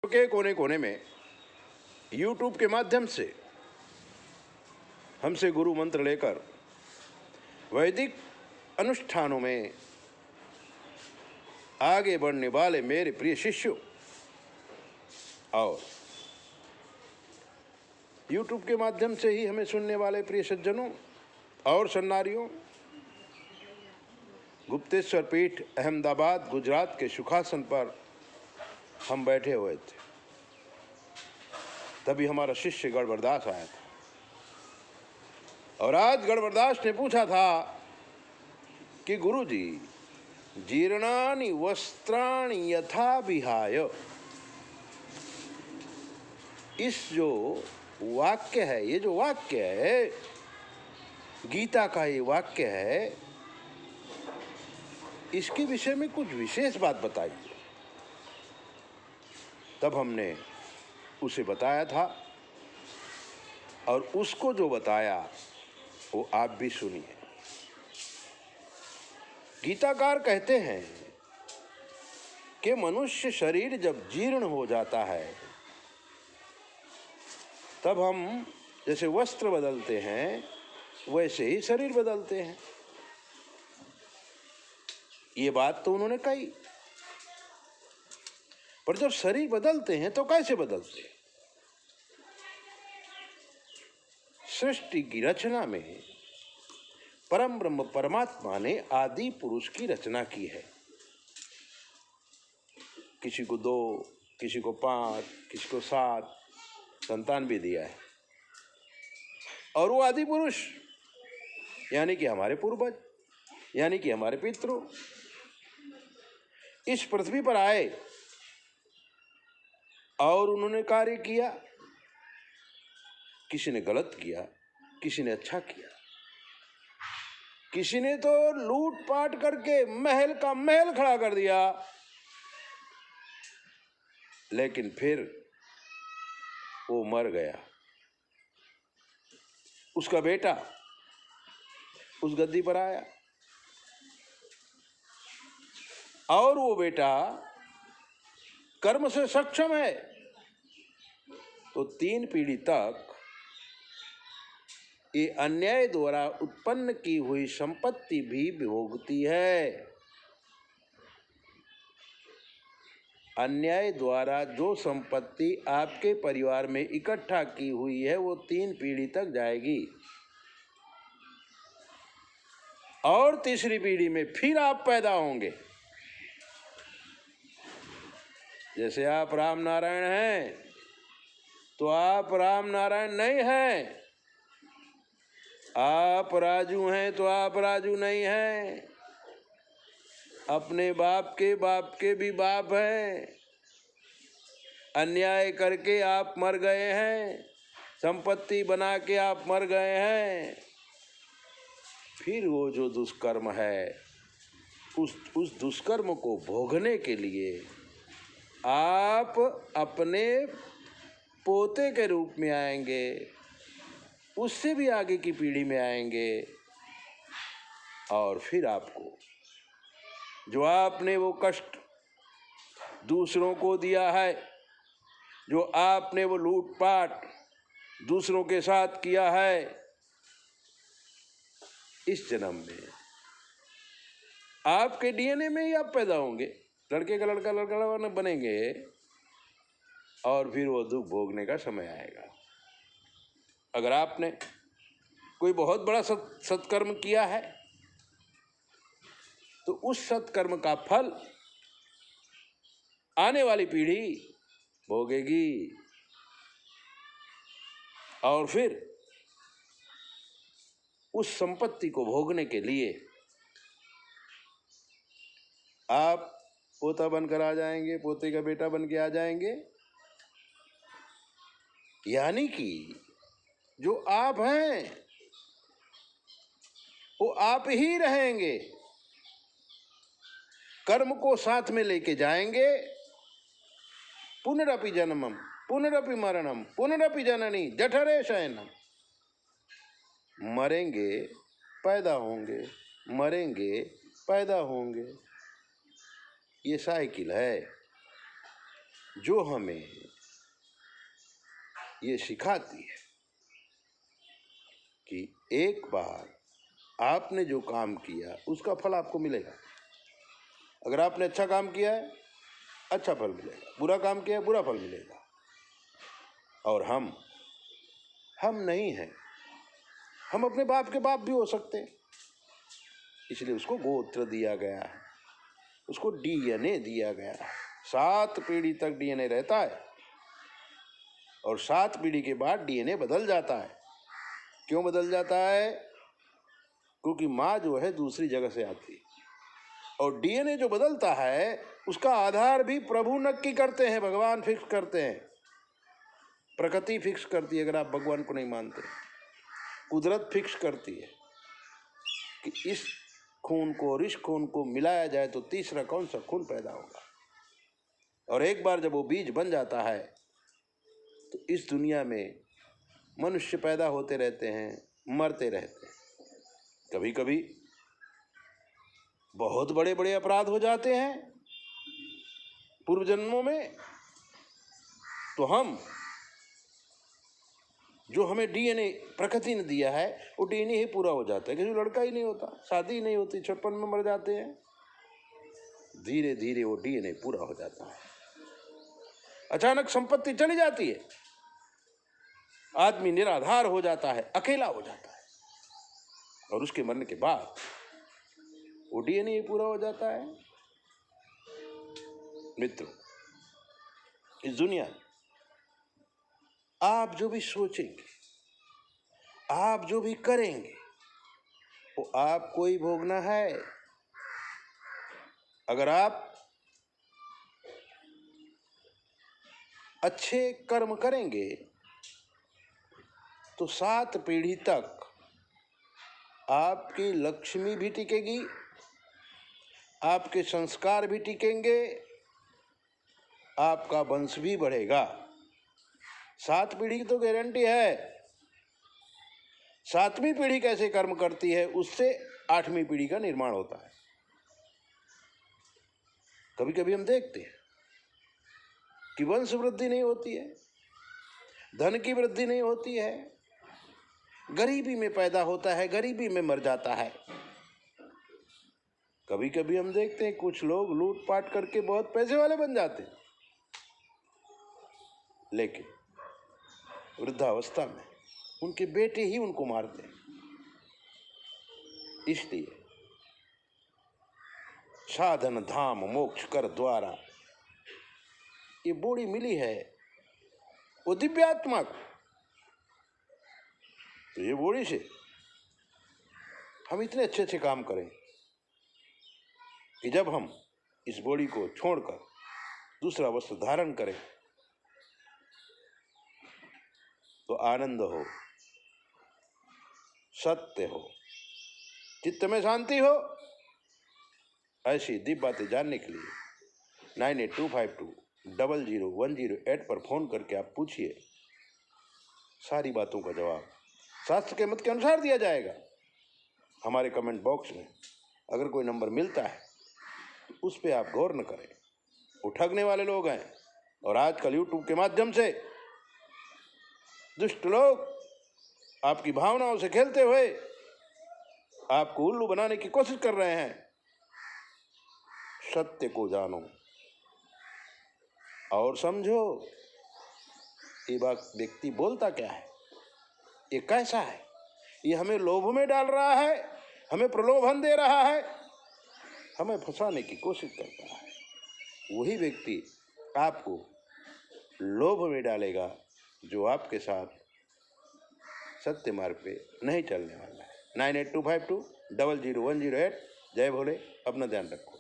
के कोने कोने में YouTube के माध्यम से हमसे गुरु मंत्र लेकर वैदिक अनुष्ठानों में आगे बढ़ने वाले मेरे प्रिय शिष्यों और YouTube के माध्यम से ही हमें सुनने वाले प्रिय सज्जनों और सन्नारियों, गुप्तेश्वर पीठ अहमदाबाद गुजरात के सुखासन पर हम बैठे हुए थे। तभी हमारा शिष्य गढ़वरदास आया था और आज गढ़वरदास ने पूछा था कि गुरुजी, जीर्णानि वस्त्राणि यथा विहाय, इस जो वाक्य है, ये जो वाक्य है गीता का, ये वाक्य है, इसके विषय में कुछ विशेष बात बताइए। तब हमने उसे बताया था और उसको जो बताया वो आप भी सुनिए। गीताकार कहते हैं कि मनुष्य शरीर जब जीर्ण हो जाता है तब हम जैसे वस्त्र बदलते हैं वैसे ही शरीर बदलते हैं। ये बात तो उन्होंने कही, पर जब शरीर बदलते हैं तो कैसे बदलते हैं? सृष्टि की रचना में परम ब्रह्म परमात्मा ने आदि पुरुष की रचना की है। किसी को 2, किसी को 5, किसी को 7 संतान भी दिया है। और वो आदि पुरुष यानी कि हमारे पूर्वज, यानी कि हमारे पितरों इस पृथ्वी पर आए और उन्होंने कार्य किया। किसी ने गलत किया, किसी ने अच्छा किया, किसी ने तो लूट पाट करके महल का महल खड़ा कर दिया, लेकिन फिर वो मर गया। उसका बेटा उस गद्दी पर आया और वो बेटा कर्म से सक्षम है तो 3 पीढ़ी तक ये अन्याय द्वारा उत्पन्न की हुई संपत्ति भी भोगती है। अन्याय द्वारा जो संपत्ति आपके परिवार में इकट्ठा की हुई है वो 3 पीढ़ी तक जाएगी और तीसरी पीढ़ी में फिर आप पैदा होंगे। जैसे आप राम नारायण हैं तो आप राम नारायण नहीं हैं, आप राजू हैं तो आप राजू नहीं हैं, अपने बाप के भी बाप हैं। अन्याय करके आप मर गए हैं, संपत्ति बना के आप मर गए हैं। फिर वो जो दुष्कर्म है उस दुष्कर्म को भोगने के लिए आप अपने पोते के रूप में आएंगे, उससे भी आगे की पीढ़ी में आएंगे और फिर आपको जो आपने वो कष्ट दूसरों को दिया है, जो आपने वो लूटपाट दूसरों के साथ किया है, इस जन्म में आपके डीएनए में ही आप पैदा होंगे। लड़के का लड़का, लड़का लड़का बनेंगे और फिर वो दुख भोगने का समय आएगा। अगर आपने कोई बहुत बड़ा सत्कर्म किया है तो उस सत्कर्म का फल आने वाली पीढ़ी भोगेगी और फिर उस संपत्ति को भोगने के लिए आप पोता बनकर आ जाएंगे, पोते का बेटा बन के आ जाएंगे। यानी कि जो आप हैं वो आप ही रहेंगे, कर्म को साथ में लेके जाएंगे। पुनरपि जन्मम पुनरपि मरणम पुनरपि जननी जठरे शयनम, मरेंगे पैदा होंगे, मरेंगे पैदा होंगे, ये साइकिल है। जो हमें ये सिखाती है कि एक बार आपने जो काम किया उसका फल आपको मिलेगा। अगर आपने अच्छा काम किया है, अच्छा फल मिलेगा, बुरा काम किया है, बुरा फल मिलेगा। और हम नहीं हैं, हम अपने बाप के बाप भी हो सकते हैं, इसलिए उसको गोत्र दिया गया है, उसको डीएनए दिया गया है। 7 पीढ़ी तक डीएनए रहता है और 7 पीढ़ी के बाद डीएनए बदल जाता है। क्यों बदल जाता है? क्योंकि माँ जो है दूसरी जगह से आती है, और डीएनए जो बदलता है उसका आधार भी प्रभु नक्की करते हैं, भगवान फिक्स करते हैं, प्रकृति फिक्स करती है। अगर आप भगवान को नहीं मानते, कुदरत फिक्स करती है कि इस खून को और इस खून को मिलाया जाए तो तीसरा कौन सा खून पैदा होगा। और एक बार जब वो बीज बन जाता है तो इस दुनिया में मनुष्य पैदा होते रहते हैं, मरते रहते हैं। कभी कभी बहुत बड़े बड़े अपराध हो जाते हैं पूर्व जन्मों में, तो हम जो हमें डीएनए प्रकृति ने दिया है वो डीएनए ही पूरा हो जाता है। किसी लड़का ही नहीं होता, शादी ही नहीं होती, 56 में मर जाते हैं। धीरे धीरे वो डीएनए पूरा हो जाता है। अचानक संपत्ति चली जाती है, आदमी निराधार हो जाता है, अकेला हो जाता है, और उसके मरने के बाद वो डीएनए पूरा हो जाता है। मित्रों, इस दुनिया में आप जो भी सोचेंगे, आप जो भी करेंगे, वो आपको ही भोगना है। अगर आप अच्छे कर्म करेंगे तो 7 पीढ़ी तक आपकी लक्ष्मी भी टिकेगी, आपके संस्कार भी टिकेंगे, आपका वंश भी बढ़ेगा। 7 पीढ़ी की तो गारंटी है। 7वीं पीढ़ी कैसे कर्म करती है, उससे 8वीं पीढ़ी का निर्माण होता है। कभी कभी हम देखते हैं कि वंश वृद्धि नहीं होती है, धन की वृद्धि नहीं होती है, गरीबी में पैदा होता है, गरीबी में मर जाता है। कभी कभी हम देखते हैं कुछ लोग लूटपाट करके बहुत पैसे वाले बन जाते हैं, लेकिन वृद्धावस्था में उनके बेटे ही उनको मारते हैं। इसलिए साधन धाम मोक्ष कर द्वारा ये बोड़ी मिली है वो दिव्यात्मा को, तो ये बोड़ी से हम इतने अच्छे अच्छे काम करें कि जब हम इस बोड़ी को छोड़कर दूसरा वस्त्र धारण करें तो आनंद हो, सत्य हो, चित्त में शांति हो। ऐसी दिव्य बातें जानने के लिए 9825200108 पर फोन करके आप पूछिए, सारी बातों का जवाब शास्त्र के मत के अनुसार दिया जाएगा। हमारे कमेंट बॉक्स में अगर कोई नंबर मिलता है तो उस पर आप गौर न करें, वो ठगने वाले लोग हैं। और आजकल यूट्यूब के माध्यम से दुष्ट लोग आपकी भावनाओं से खेलते हुए आपको उल्लू बनाने की कोशिश कर रहे हैं। सत्य को जानो और समझो, ये बात व्यक्ति बोलता क्या है, ये कैसा है, ये हमें लोभ में डाल रहा है, हमें प्रलोभन दे रहा है, हमें फंसाने की कोशिश करता है। वही व्यक्ति आपको लोभ में डालेगा जो आपके साथ सत्य मार्ग पे नहीं चलने वाला है। 9825200108। जय भोले। अपना ध्यान रखो।